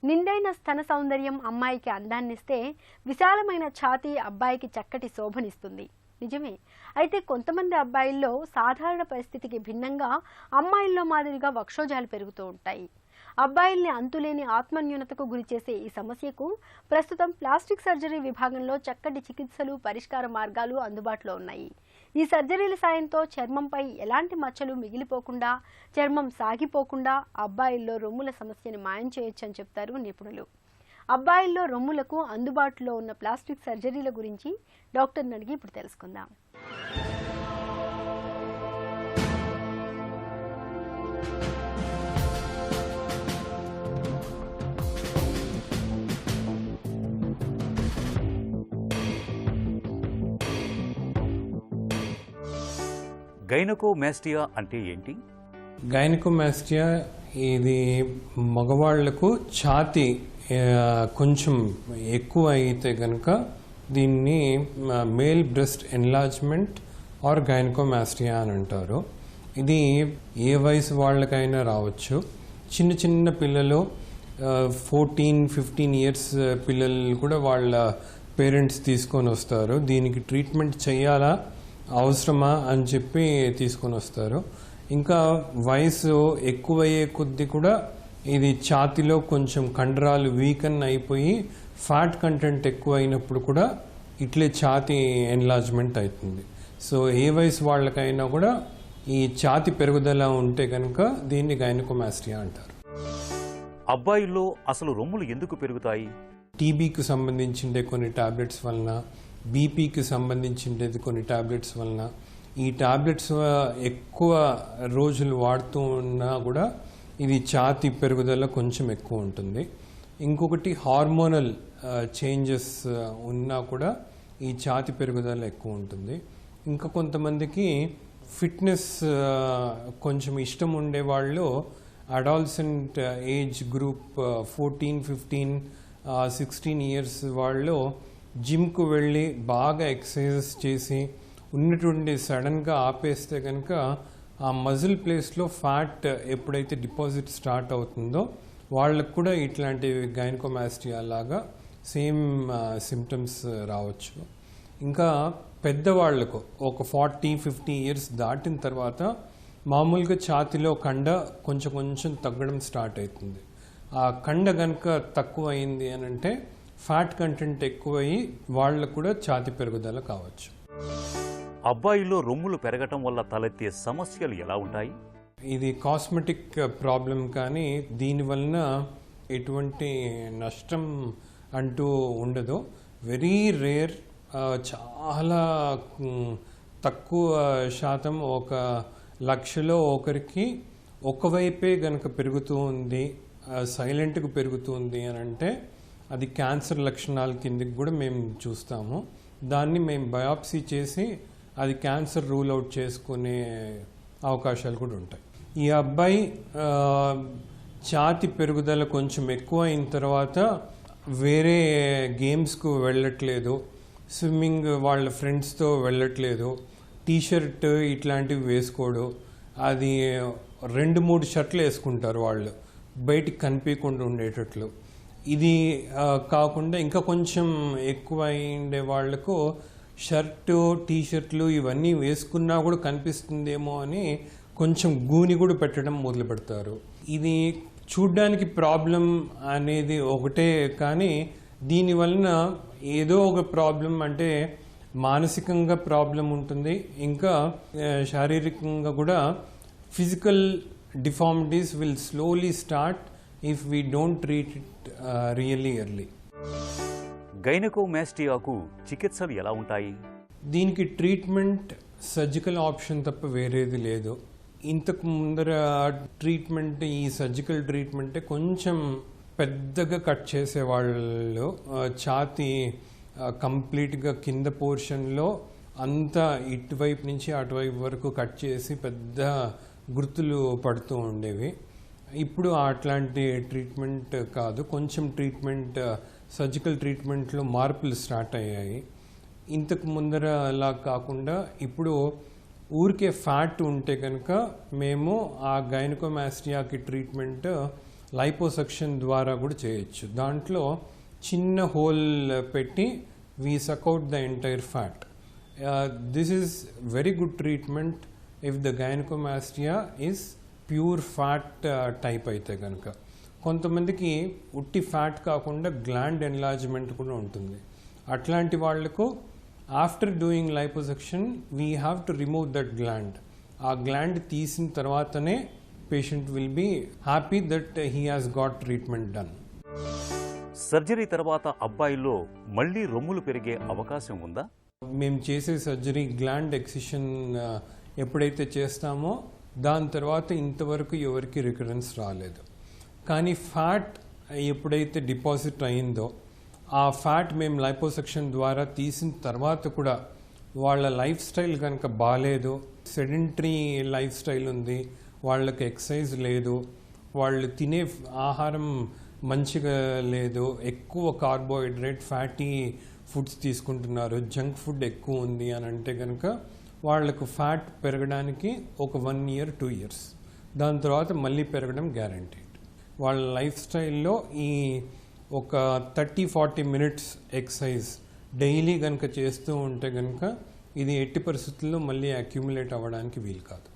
నిండైన స్తన సౌందర్యం అమ్మాయికి అందాన్నిస్తే విశాలమైన ఛాతీ అబ్బాయికి చక్కటి శోభనిస్తుంది. నిజమే. అయితే కొంతమంది అబ్బాయిల్లో సాధారణ పరిస్థితికి భిన్నంగా అమ్మాయిల్లో మాదిరిగా వక్షోజాలు పెరుగుతూ ఉంటాయి. అబ్బాయిల్ని అంతులేని ఆత్మన్యూనతకు గురిచేసే ఈ సమస్యకు ప్రస్తుతం ప్లాస్టిక్ సర్జరీ విభాగంలో చక్కటి చికిత్సలు, పరిష్కార మార్గాలు అందుబాటులో ఉన్నాయి. ఈ సర్జరీల సాయంతో చర్మంపై ఎలాంటి మచ్చలు మిగిలిపోకుండా, చర్మం సాగిపోకుండా అబ్బాయిల్లో రొమ్ముల సమస్యను మాయం చేయొచ్చని చెప్తారు నిపుణులు. అబ్బాయిల్లో రొమ్ములకు అందుబాటులో ఉన్న ప్లాస్టిక్ సర్జరీల గురించి డాక్టర్ని అడిగి ఇప్పుడు తెలుసుకుందాం. గైనకోమాస్టియా అంటే ఏంటి? గైనకోమాస్టియా ఇది మగవాళ్లకు ఛాతీ కొంచెం ఎక్కువ అయితే కనుక దీన్ని male breast enlargement or gynaecomastia అని అంటారు. ఇది ఏ వయసు వాళ్ళకైనా రావచ్చు. చిన్న చిన్న పిల్లలు 14-15 ఇయర్స్ పిల్లలు కూడా వాళ్ళ పేరెంట్స్ తీసుకొని వస్తారు. దీనికి ట్రీట్మెంట్ చేయాలా, అవసరమా అని చెప్పి తీసుకొని వస్తారు. ఇంకా వయసు ఎక్కువయ్యే కొద్దీ కూడా ఇది ఛాతీలో కొంచెం కండరాలు వీకన్ అయిపోయి ఫ్యాట్ కంటెంట్ ఎక్కువ అయినప్పుడు కూడా ఇట్లే ఛాతీ ఎన్లార్జ్మెంట్ అవుతుంది. సో ఏ వయసు వాళ్ళకైనా కూడా ఈ ఛాతీ పెరుగుదల ఉంటే కనుక దీన్ని గైనకోమాస్టియా అంటారు. అబ్బాయిల్లో అసలు రొమ్ములు ఎందుకు పెరుగుతాయి? టీబీకి సంబంధించిండే కొన్ని టాబ్లెట్స్ వలన, బీపీకి సంబంధించిండేది కొన్ని టాబ్లెట్స్ వలన, ఈ టాబ్లెట్స్ ఎక్కువ రోజులు వాడుతూ ఉన్నా కూడా ఇది ఛాతీ పెరుగుదల కొంచెం ఎక్కువ ఉంటుంది. ఇంకొకటి హార్మోనల్ చేంజెస్ ఉన్నా కూడా ఈ ఛాతీ పెరుగుదల ఎక్కువ ఉంటుంది. ఇంకా కొంతమందికి ఫిట్నెస్ కొంచెం ఇష్టం ఉండే వాళ్ళు అడాల్సెంట్ ఏజ్ గ్రూప్ 14-15-16 ఇయర్స్ వాళ్ళు జిమ్కు వెళ్ళి బాగా ఎక్సర్సైజెస్ చేసి ఉన్నటువంటి సడన్గా ఆపేస్తే కనుక ఆ మజిల్ ప్లేస్లో ఫ్యాట్ ఎప్పుడైతే డిపాజిట్ స్టార్ట్ అవుతుందో వాళ్ళకు కూడా ఇట్లాంటి గైనకోమాస్టియా లాగా సేమ్ సిమ్టమ్స్ రావచ్చు. ఇంకా పెద్దవాళ్లకు ఒక 40-50 ఇయర్స్ దాటిన తర్వాత మామూలుగా ఛాతీలో కండ కొంచెం కొంచెం తగ్గడం స్టార్ట్ అవుతుంది. ఆ కండ కనుక తక్కువ అయింది అని అంటే ఫ్యాట్ కంటెంట్ ఎక్కువయ్యి వాళ్ళకు కూడా ఛాతీ పెరుగుదల కావచ్చు. అబ్బాయిలో రొమ్ములు పెరగటం వల్ల తలెత్తే సమస్యలు ఎలా ఉంటాయి? ఇది కాస్మెటిక్ ప్రాబ్లం, కానీ దీనివలన ఎటువంటి నష్టం అంటూ ఉండదు. వెరీ రేర్, చాలా తక్కువ శాతం, 1,00,000లో ఒకరికి ఒకవైపే గనక పెరుగుతూ ఉంది, సైలెంట్గా పెరుగుతుంది అని అంటే అది క్యాన్సర్ లక్షణాల కిందకి కూడా మేము చూస్తాము. దాన్ని మేము బయాప్సీ చేసి అది క్యాన్సర్ రూల్ అవుట్ చేసుకునే అవకాశాలు కూడా ఉంటాయి. ఈ అబ్బాయి ఛాతీ పెరుగుదల కొంచెం ఎక్కువ అయిన తర్వాత వేరే గేమ్స్కు వెళ్ళట్లేదు, స్విమ్మింగ్ వాళ్ళ ఫ్రెండ్స్తో వెళ్ళట్లేదు, టీషర్ట్ ఇట్లాంటివి వేసుకోడు, అది 2-3 షర్ట్లు వేసుకుంటారు వాళ్ళు బయటికి కనిపించకుండా ఉండేటట్లు. ఇది కాకుండా ఇంకా కొంచెం ఎక్కువ అయిండే వాళ్లకు షర్టు, టీషర్ట్లు ఇవన్నీ వేసుకున్నా కూడా కనిపిస్తుందేమో అని కొంచెం గూని కూడా పెట్టడం మొదలు పెడతారు. ఇది చూడ్డానికి ప్రాబ్లం అనేది ఒకటే, కానీ దీనివలన ఏదో ఒక ప్రాబ్లం, అంటే మానసికంగా ప్రాబ్లం ఉంటుంది, ఇంకా శారీరకంగా కూడా physical deformities will slowly start if we don't treat it really early. గైనకోమాస్టియాకు చికిత్సలు ఎలా ఉంటాయి? దీనికి ట్రీట్మెంట్ సర్జికల్ ఆప్షన్ తప్ప వేరేది లేదు. ఇంతకు ముందర ట్రీట్మెంట్, ఈ సర్జికల్ ట్రీట్మెంటే కొంచెం పెద్దగా కట్ చేసేవాళ్ళు, ఛాతీ కంప్లీట్గా కింద పోర్షన్లో అంతా ఇటువైపు నుంచి అటువైపు వరకు కట్ చేసి పెద్ద గుర్తులు పడుతూ ఉండేవి. ఇప్పుడు అట్లాంటి ట్రీట్మెంట్ కాదు, కొంచెం ట్రీట్మెంట్, సర్జికల్ ట్రీట్మెంట్లో మార్పులు స్టార్ట్ అయ్యాయి. ఇంతకు ముందర అలా కాకుండా ఇప్పుడు ఊరికే ఫ్యాట్ ఉంటే కనుక మేము ఆ గైనకోమాస్టియాకి ట్రీట్మెంట్ లైపోసక్షన్ ద్వారా కూడా చేయొచ్చు. దాంట్లో చిన్న హోల్ పెట్టి we suck out the entire fat. This is very good treatment if the gynaecomastia is pure fat type అయితే కనుక. కొంతమందికి ఉట్టి ఫ్యాట్ కాకుండా గ్లాండ్ ఎన్లార్జ్మెంట్ కూడా ఉంటుంది. అట్లాంటి వాళ్లకు after doing liposuction we have to remove that gland. ఆ గ్లాండ్ తీసిన తర్వాతనే patient will be happy that he has got treatment done. Surgery తర్వాత అబ్బాయిలో మళ్ళీ రొమ్ములు పెరిగే అవకాశం ఉందా? మేము చేసే సర్జరీ గ్లాండ్ ఎక్సిషన్ ఎప్పుడైతే చేస్తామో దాని తర్వాత ఇంతవరకు ఎవరికి రికరెన్స్ రాలేదు. కానీ ఫ్యాట్ ఎప్పుడైతే డిపాజిట్ అయిందో ఆ ఫ్యాట్ మేము లైపోసక్షన్ ద్వారా తీసిన తర్వాత కూడా వాళ్ళ లైఫ్ స్టైల్ కనుక బాగాలేదు, సెడెంటరీ లైఫ్ స్టైల్ ఉంది, వాళ్ళకి ఎక్సర్సైజ్ లేదు, వాళ్ళు తినే ఆహారం మంచిగా లేదు, ఎక్కువ కార్బోహైడ్రేట్ ఫ్యాటీ ఫుడ్స్ తీసుకుంటున్నారు, జంక్ ఫుడ్ ఎక్కువ ఉంది అని అంటే కనుక వాళ్లకు ఫ్యాట్ పెరగడానికి ఒక 1 year 2 years, దాని తర్వాత మళ్ళీ పెరగడం గ్యారంటీడ్. వాళ్ళ లైఫ్ స్టైల్లో ఈ ఒక 30-40 minutes ఎక్సర్సైజ్ డైలీ కనుక చేస్తూ ఉంటే కనుక ఇది ఎట్టి పరిస్థితుల్లో మళ్ళీ అక్యుములేట్ అవ్వడానికి వీలు కాదు.